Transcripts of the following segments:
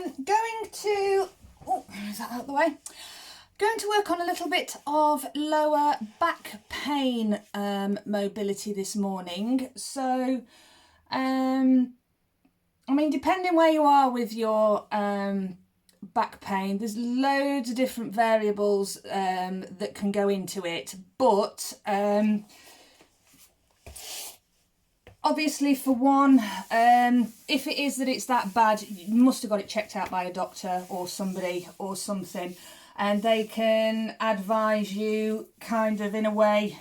going to, oh, is that out of the way? Going to work on a little bit of lower back pain mobility this morning. So, I mean, depending where you are with your back pain, there's loads of different variables that can go into it, but obviously, for one, if it is that it's that bad, you must have got it checked out by a doctor or somebody or something, and they can advise you kind of in a way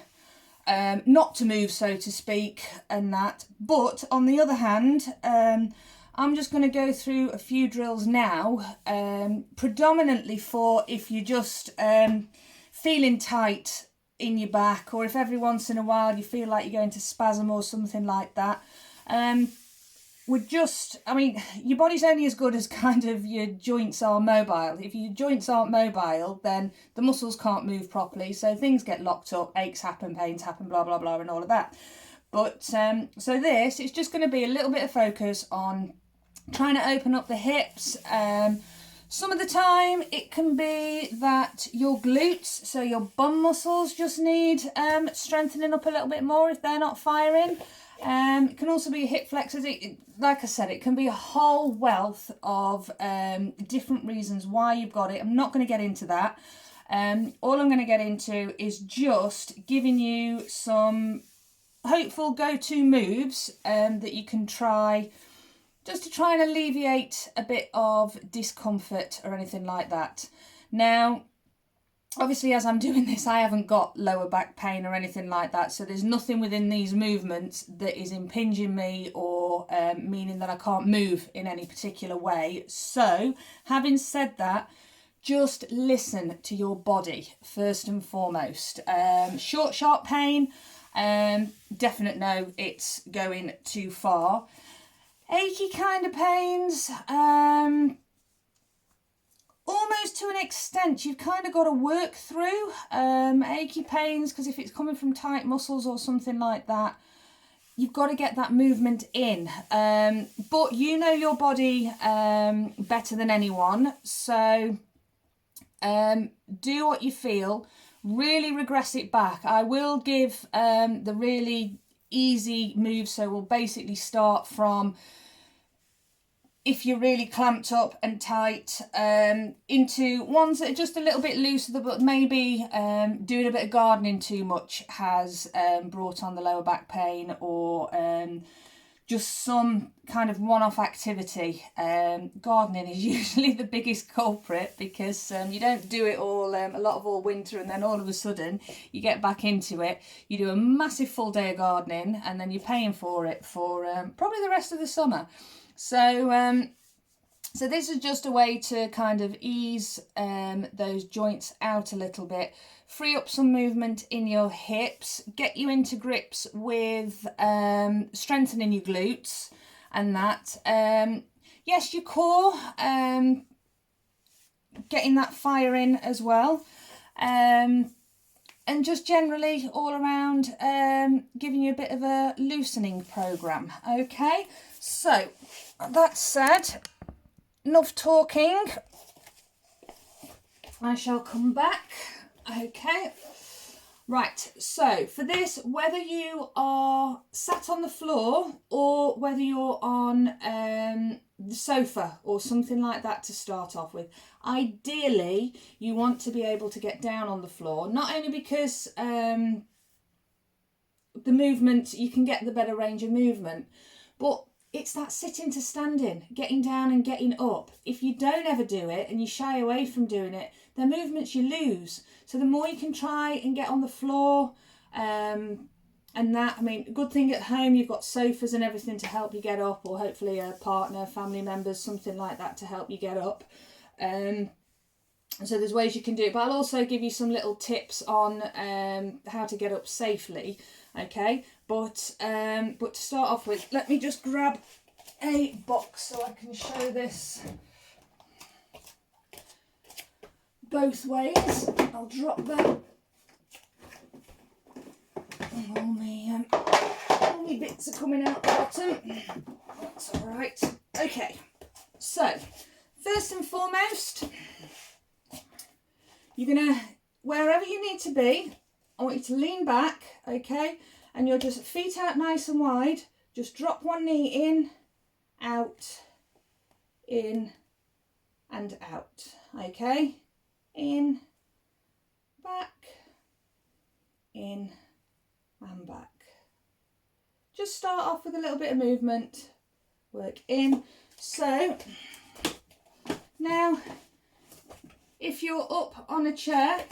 not to move, so to speak, and that. But on the other hand, I'm just going to go through a few drills now, predominantly for if you're just feeling tight in your back, or if every once in a while you feel like you're going to spasm or something like that. I mean, your body's only as good as kind of your joints are mobile. If your joints aren't mobile, then the muscles can't move properly, so things get locked up, aches happen, pains happen, blah, blah, blah, and all of that. But, so this, it's just going to be a little bit of focus on trying to open up the hips. Some of the time it can be that your glutes, so your bum muscles, just need strengthening up a little bit more if they're not firing. It can also be hip flexors. Like I said, it can be a whole wealth of different reasons why you've got it. I'm not going to get into that. All I'm going to get into is just giving you some hopeful go-to moves that you can try, just to try and alleviate a bit of discomfort or anything like that. Now, obviously, as I'm doing this, I haven't got lower back pain or anything like that, so there's nothing within these movements that is impinging me or meaning that I can't move in any particular way. So, having said that, just listen to your body first and foremost. Short, sharp pain, definite no, it's going too far. Achy kind of pains, almost to an extent you've kind of got to work through. Achy pains, because if it's coming from tight muscles or something like that, you've got to get that movement in. But you know your body better than anyone, so do what you feel. Really regress it back. I will give the really easy moves, so we'll basically start from, if you're really clamped up and tight, into ones that are just a little bit looser, but maybe doing a bit of gardening too much has brought on the lower back pain, or just some kind of one-off activity. Gardening is usually the biggest culprit, because you don't do it all a lot of all winter, and then all of a sudden you get back into it. You do a massive full day of gardening, and then you're paying for it for probably the rest of the summer. So so this is just a way to kind of ease those joints out a little bit, free up some movement in your hips, get you into grips with strengthening your glutes and that. Yes, your core, getting that fire in as well. And just generally all around giving you a bit of a loosening programme. Okay, so that said, enough talking. I shall come back. Okay, right, so for this, whether you are sat on the floor or whether you're on the sofa or something like that to start off with, ideally you want to be able to get down on the floor, not only because the movement, you can get the better range of movement, but it's that sitting to standing, getting down and getting up. If you don't ever do it and you shy away from doing it, the movements you lose. So the more you can try and get on the floor, and that, I mean, good thing at home you've got sofas and everything to help you get up, or hopefully a partner, family members, something like that to help you get up. So there's ways you can do it, but I'll also give you some little tips on how to get up safely. Okay, but to start off with, let me just grab a box so I can show this both ways. I'll drop that. All my bits are coming out the bottom. That's all right. Okay, so most. You're going to, wherever you need to be, I want you to lean back, okay? And you'll just feet out nice and wide. Just drop one knee in, out, in and out, okay? In, back, in and back. Just start off with a little bit of movement, work in. So now if you're up on a chair,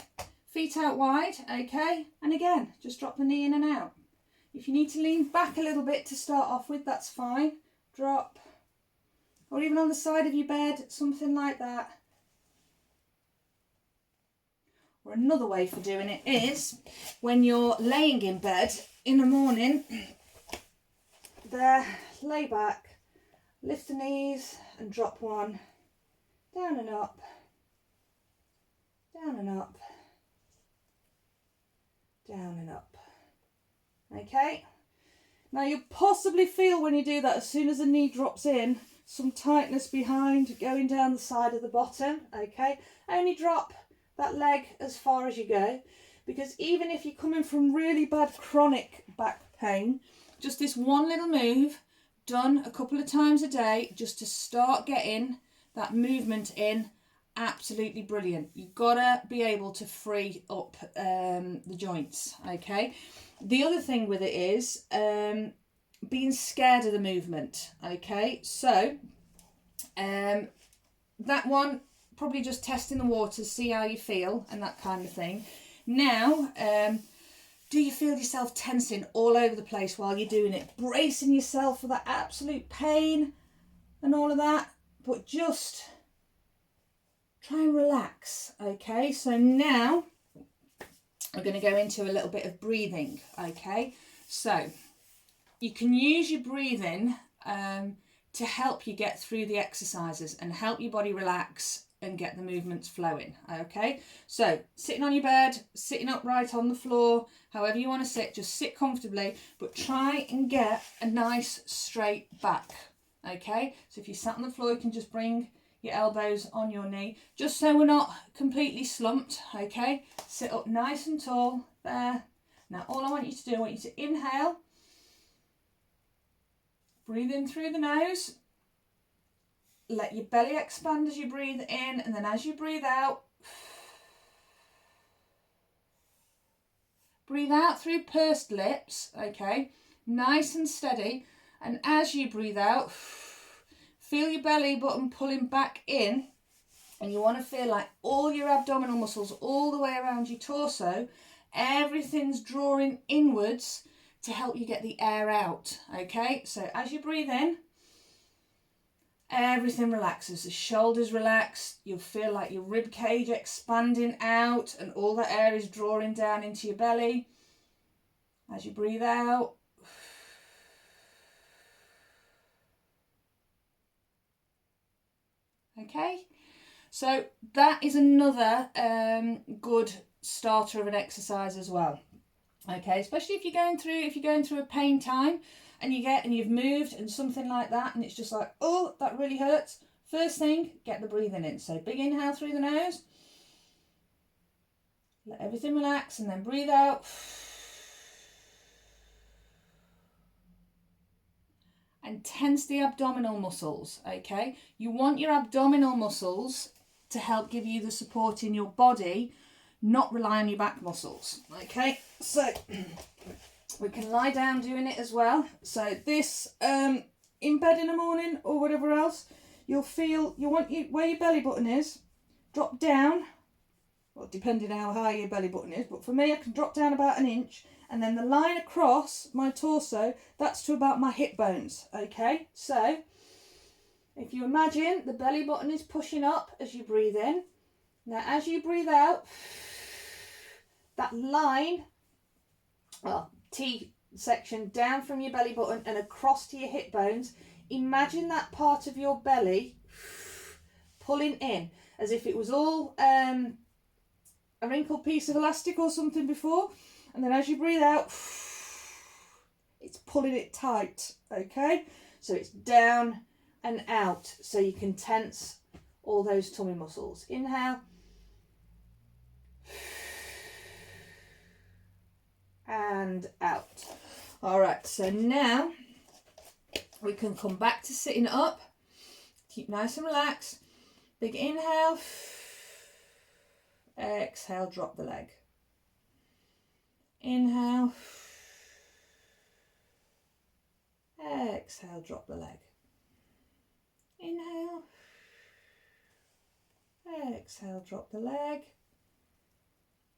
feet out wide, okay, and again just drop the knee in and out. If you need to lean back a little bit to start off with, that's fine. Drop, or even on the side of your bed, something like that. Or another way for doing it is when you're laying in bed in the morning, there, lay back, lift the knees and drop one, down and up, down and up, down and up. Okay, now you'll possibly feel when you do that, as soon as the knee drops in, some tightness behind going down the side of the bottom. Okay, only drop that leg as far as you go, because even if you're coming from really bad chronic back pain, just this one little move done a couple of times a day just to start getting that movement in, absolutely brilliant. You've got to be able to free up the joints, okay? The other thing with it is being scared of the movement, okay? So that one, probably just testing the waters, see how you feel and that kind of thing. Now, do you feel yourself tensing all over the place while you're doing it? Bracing yourself for that absolute pain and all of that, but just try and relax, okay? So now we're going to go into a little bit of breathing, okay? So you can use your breathing to help you get through the exercises and help your body relax and get the movements flowing, okay? So sitting on your bed, sitting upright on the floor, however you want to sit, just sit comfortably, but try and get a nice straight back, okay? So if you sat on the floor, you can just bring your elbows on your knee, just so we're not completely slumped, okay? Sit up nice and tall, there. Now all I want you to do, I want you to inhale, breathe in through the nose, let your belly expand as you breathe in, and then as you breathe out, breathe out through pursed lips, okay, nice and steady. And as you breathe out, feel your belly button pulling back in, and you want to feel like all your abdominal muscles all the way around your torso, everything's drawing inwards to help you get the air out, okay? So as you breathe in, everything relaxes, the shoulders relax, you'll feel like your rib cage expanding out and all that air is drawing down into your belly. As you breathe out, okay? So that is another good starter of an exercise as well, okay? Especially if you're going through a pain time, and you've moved and something like that, and it's just like, oh, that really hurts. First thing, get the breathing in. So big inhale through the nose, let everything relax, and then breathe out. And tense the abdominal muscles, okay? You want your abdominal muscles to help give you the support in your body, not rely on your back muscles, okay? So we can lie down doing it as well. So this, in bed in the morning or whatever else, you'll feel, where your belly button is, drop down, well, depending how high your belly button is, but for me, I can drop down about 1 inch, and then the line across my torso, that's to about my hip bones, okay? So if you imagine the belly button is pushing up as you breathe in. Now, as you breathe out, that line, well, T section down from your belly button and across to your hip bones, imagine that part of your belly pulling in as if it was all a wrinkled piece of elastic or something before, and then as you breathe out, it's pulling it tight, okay? So it's down and out, so you can tense all those tummy muscles. Inhale. And out. All right, so now we can come back to sitting up. Keep nice and relaxed. Big inhale. Exhale, drop the leg. Inhale. Exhale, drop the leg. Inhale. Exhale, drop the leg.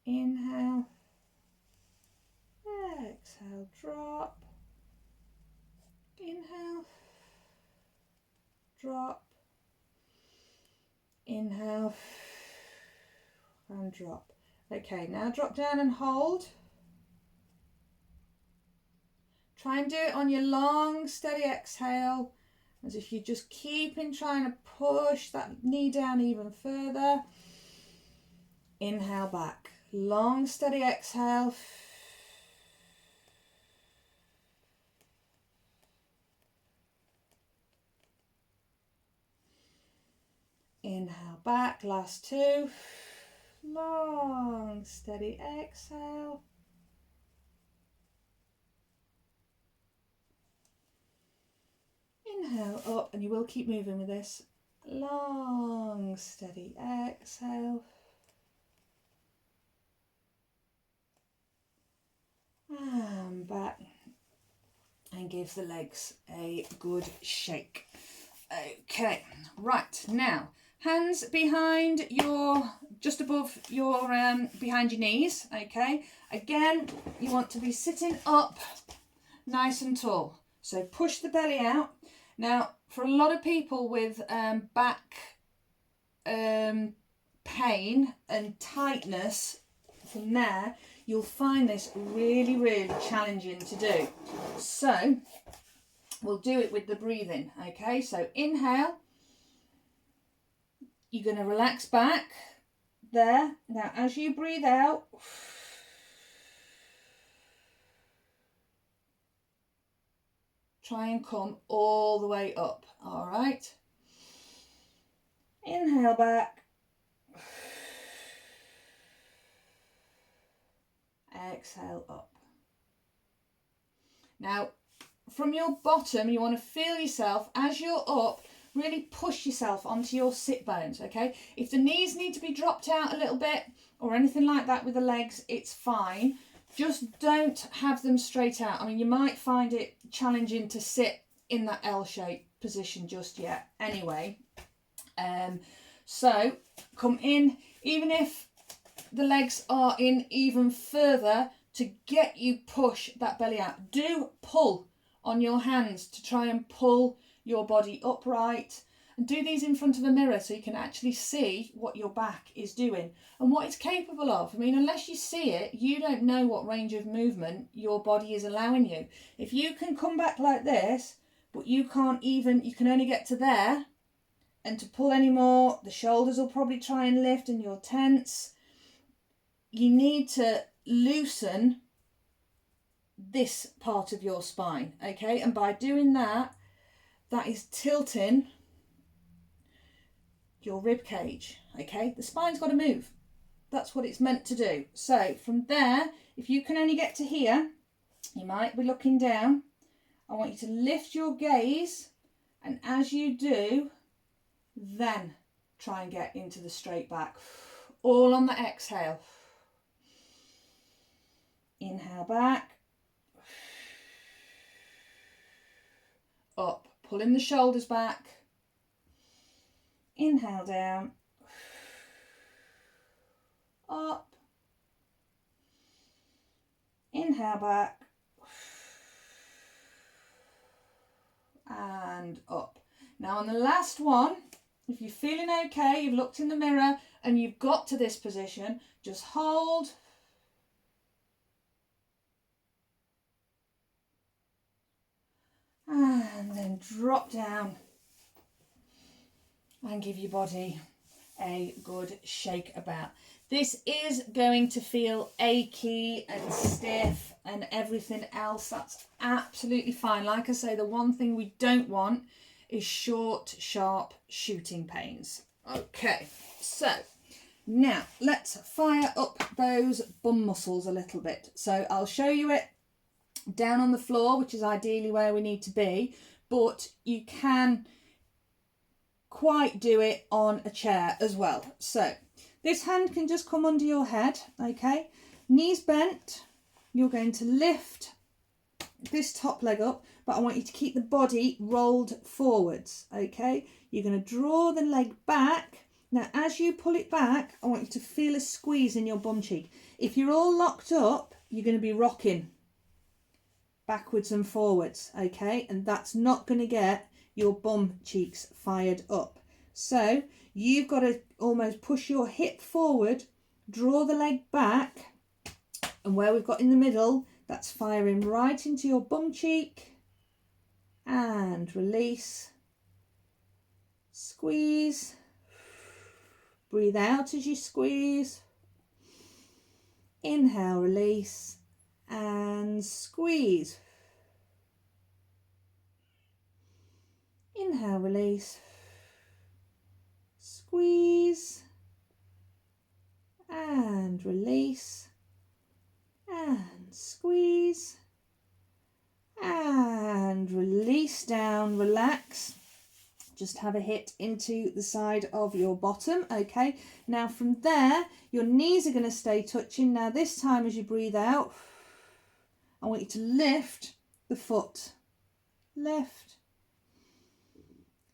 Inhale. Exhale, drop. Inhale. Drop. Inhale. And drop. Okay, now drop down and hold. Try and do it on your long, steady exhale, as if you're just keeping trying to push that knee down even further. Inhale back. Long, steady exhale. Inhale back. Last two. Long, steady exhale. Inhale up, and you will keep moving with this. Long, steady exhale. And back. And give the legs a good shake. Okay, right, now hands behind your, just above your, behind your knees, okay? Again, you want to be sitting up nice and tall. So push the belly out. Now, for a lot of people with back pain and tightness from there, you'll find this really, really challenging to do. So we'll do it with the breathing, okay? So inhale. You're going to relax back there. Now, as you breathe out, try and come all the way up, all right? Inhale back. Exhale up. Now, from your bottom, you want to feel yourself as you're up. Really push yourself onto your sit bones, okay? If the knees need to be dropped out a little bit or anything like that with the legs, it's fine. Just don't have them straight out. I mean, you might find it challenging to sit in that L-shaped position just yet. Anyway, so come in, even if the legs are in even further, to get you push that belly out. Do pull on your hands to try and pull your body upright, and do these in front of a mirror so you can actually see what your back is doing and what it's capable of. I mean, unless you see it, you don't know what range of movement your body is allowing you. If you can come back like this, but you can't even, you can only get to there, and to pull any more, the shoulders will probably try and lift and you're tense. You need to loosen this part of your spine, okay? And by doing that, that is tilting your rib cage, okay? The spine's got to move. That's what it's meant to do. So from there, if you can only get to here, you might be looking down. I want you to lift your gaze, and as you do, then try and get into the straight back. All on the exhale. Inhale back. Up. Pulling the shoulders back. Inhale down. Up. Inhale back. And up. Now on the last one, if you're feeling okay, you've looked in the mirror and you've got to this position, just hold. And then drop down and give your body a good shake about. This is going to feel achy and stiff and everything else. That's absolutely fine. Like I say, the one thing we don't want is short, sharp shooting pains. Okay, so now let's fire up those bum muscles a little bit. So I'll show you it down on the floor, which is ideally where we need to be, but you can quite do it on a chair as well. So this hand can just come under your head, okay? Knees bent, you're going to lift this top leg up, but I want you to keep the body rolled forwards, okay? You're going to draw the leg back. Now, as you pull it back, I want you to feel a squeeze in your bum cheek. If you're all locked up, you're going to be rocking backwards and forwards, okay? And that's not going to get your bum cheeks fired up. So you've got to almost push your hip forward, draw the leg back, and where we've got in the middle, that's firing right into your bum cheek, and release, squeeze, breathe out as you squeeze, inhale, release, and squeeze, inhale, release, squeeze, and release, and squeeze, and release down, relax. Just have a hit into the side of your bottom, okay? Now from there, your knees are going to stay touching. Now this time as you breathe out, I want you to lift the foot. Lift.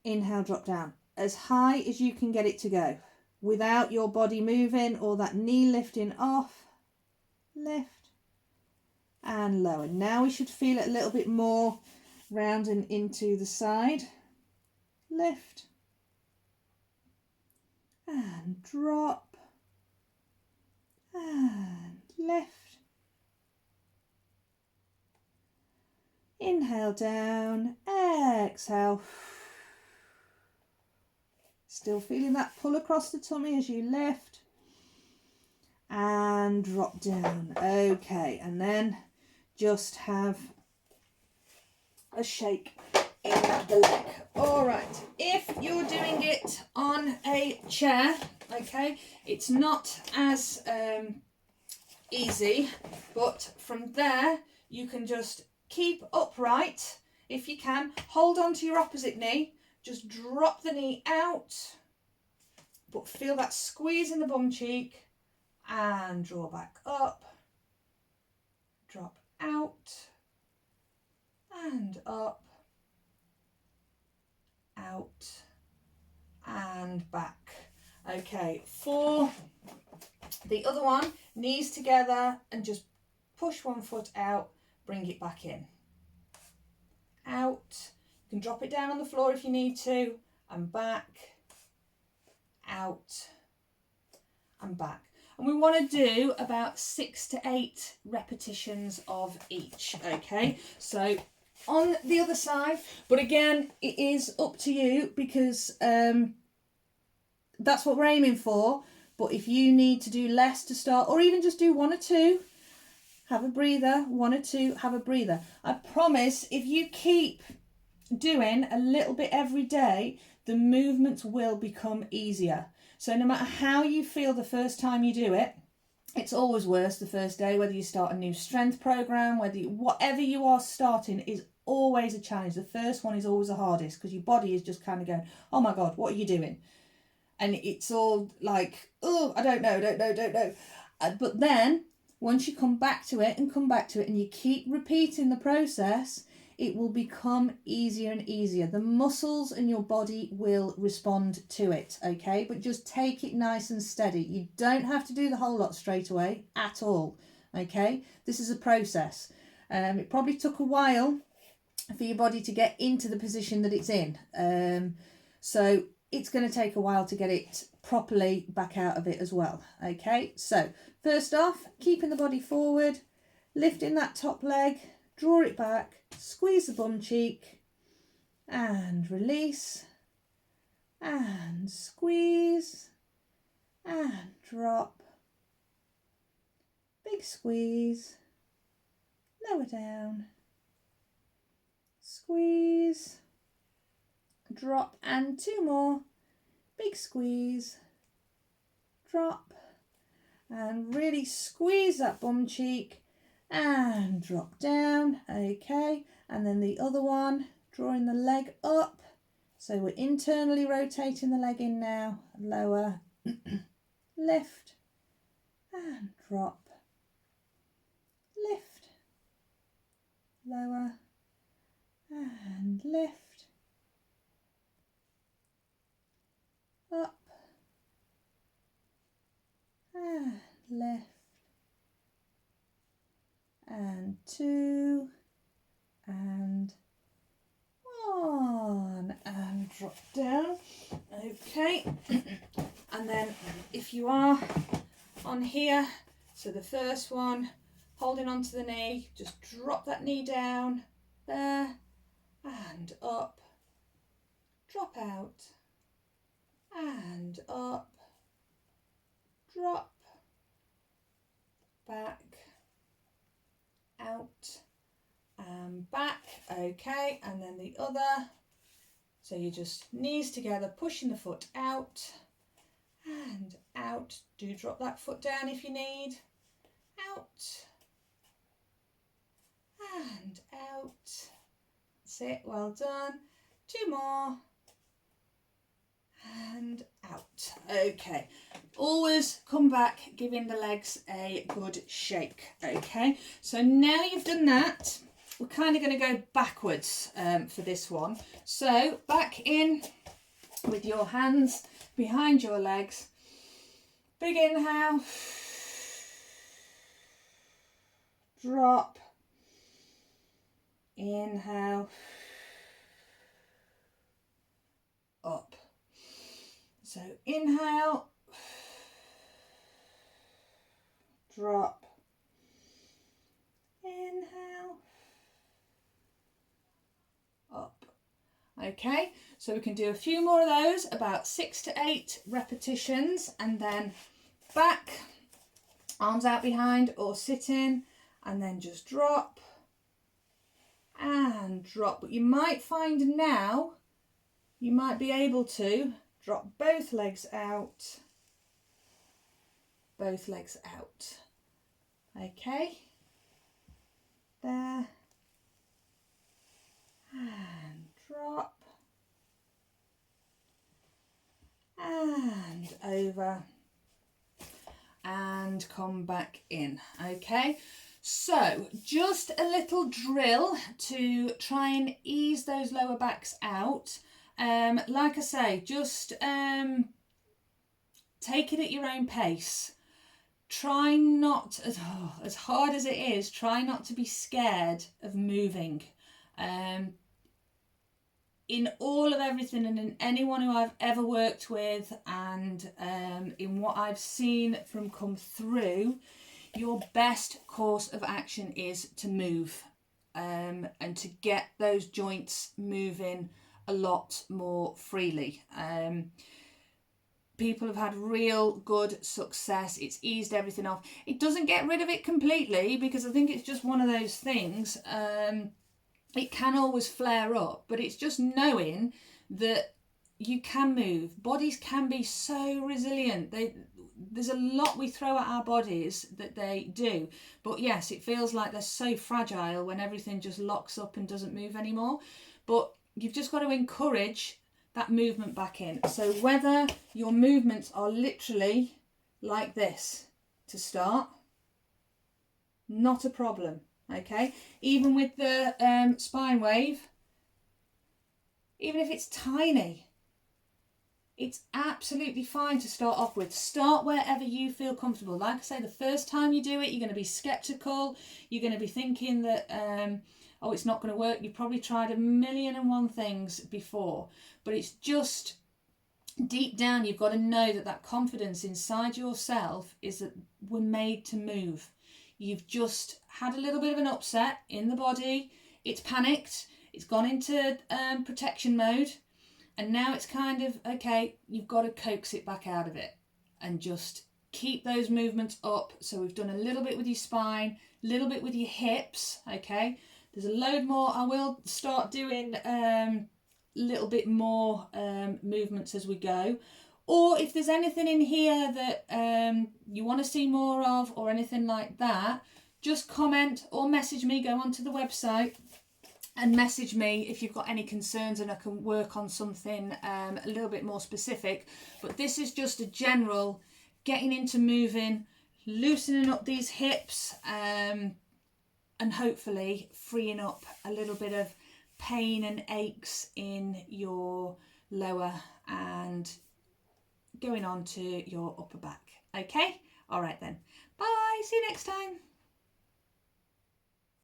Inhale, drop down. As high as you can get it to go, without your body moving or that knee lifting off. Lift. And lower. Now we should feel it a little bit more rounding into the side. Lift. And drop. And lift. Inhale down, exhale. Still feeling that pull across the tummy as you lift. And drop down. Okay, and then just have a shake in the leg. All right, if you're doing it on a chair, okay, it's not as easy, but from there you can just keep upright. If you can, hold on to your opposite knee, just drop the knee out, but feel that squeeze in the bum cheek, and draw back up, drop out, and up, out, and back. Okay, for the other one, knees together and just push one foot out, bring it back in. Out, you can drop it down on the floor if you need to, and back, out, and back. And we want to do about 6 to 8 repetitions of each, okay? So on the other side, but again, it is up to you because that's what we're aiming for. But if you need to do less to start, or even just do 1 or 2, have a breather, 1 or 2, have a breather. I promise if you keep doing a little bit every day, the movements will become easier. So no matter how you feel the first time you do it, it's always worse the first day, whether you start a new strength program, whatever you are starting is always a challenge. The first one is always the hardest because your body is just kind of going, oh my God, what are you doing? And it's all like, oh, I don't know. But then once you come back to it and you keep repeating the process, it will become easier and easier. The muscles in your body will respond to it, okay? But just take it nice and steady. You don't have to do the whole lot straight away at all, okay? This is a process. It probably took a while for your body to get into the position that it's in. So it's going to take a while to get it properly back out of it as well, okay? So first off, keeping the body forward, lifting that top leg, draw it back, squeeze the bum cheek, and release, and squeeze, and drop, big squeeze, lower down, squeeze, drop, and 2 more, big squeeze, drop, and really squeeze that bum cheek and drop down. Okay, and then the other one, drawing the leg up. So we're internally rotating the leg in now. Lower, lift and drop, lift, lower and lift, up and lift, and 2 and 1 and drop down. Okay, and then if you are on here, so the first one, holding onto the knee, just drop that knee down there and up, drop out and up, drop, back, out and back. Okay, and then the other, so you just knees together, pushing the foot out and out. Do drop that foot down if you need. Out and out. That's it, well done. 2 more and out. Okay, always come back giving the legs a good shake. Okay, so now you've done that, we're kind of going to go backwards for this one. So back in with your hands behind your legs. Big inhale, drop, inhale, up. So inhale, drop, inhale, up. Okay, so we can do a few more of those, about 6 to 8 repetitions, and then back, arms out behind or sitting, and then just drop and drop. But you might find now you might be able to drop both legs out, okay, there, and drop, and over, and come back in. Okay, so just a little drill to try and ease those lower backs out. Like I say, just take it at your own pace. Try not, as hard as it is, try not to be scared of moving. In all of everything, and in anyone who I've ever worked with, and in what I've seen from come through, your best course of action is to move, and to get those joints moving a lot more freely. People have had real good success. It's eased everything off. It doesn't get rid of it completely, because I think it's just one of those things. It can always flare up, but it's just knowing that you can move. Bodies can be so resilient. There's a lot we throw at our bodies that they do. But yes, it feels like they're so fragile when everything just locks up and doesn't move anymore. But you've just got to encourage that movement back in. So whether your movements are literally like this to start, not a problem. Okay, even with the spine wave, even if it's tiny, it's absolutely fine to start off with. Start wherever you feel comfortable. Like I say, the first time you do it, you're going to be skeptical. You're going to be thinking that, oh, it's not going to work. You've probably tried 1,000,001 things before, but it's just deep down, you've got to know that that confidence inside yourself is that we're made to move. You've just had a little bit of an upset in the body. It's panicked. It's gone into protection mode. And now it's kind of, okay, you've got to coax it back out of it and just keep those movements up. So we've done a little bit with your spine, a little bit with your hips, okay? There's a load more. I will start doing a little bit more movements as we go. Or if there's anything in here that you want to see more of or anything like that, just comment or message me. Go onto the website and message me if you've got any concerns, and I can work on something a little bit more specific. But this is just a general getting into moving, loosening up these hips, and hopefully freeing up a little bit of pain and aches in your lower and going on to your upper back. Okay? All right then. Bye. See you next time.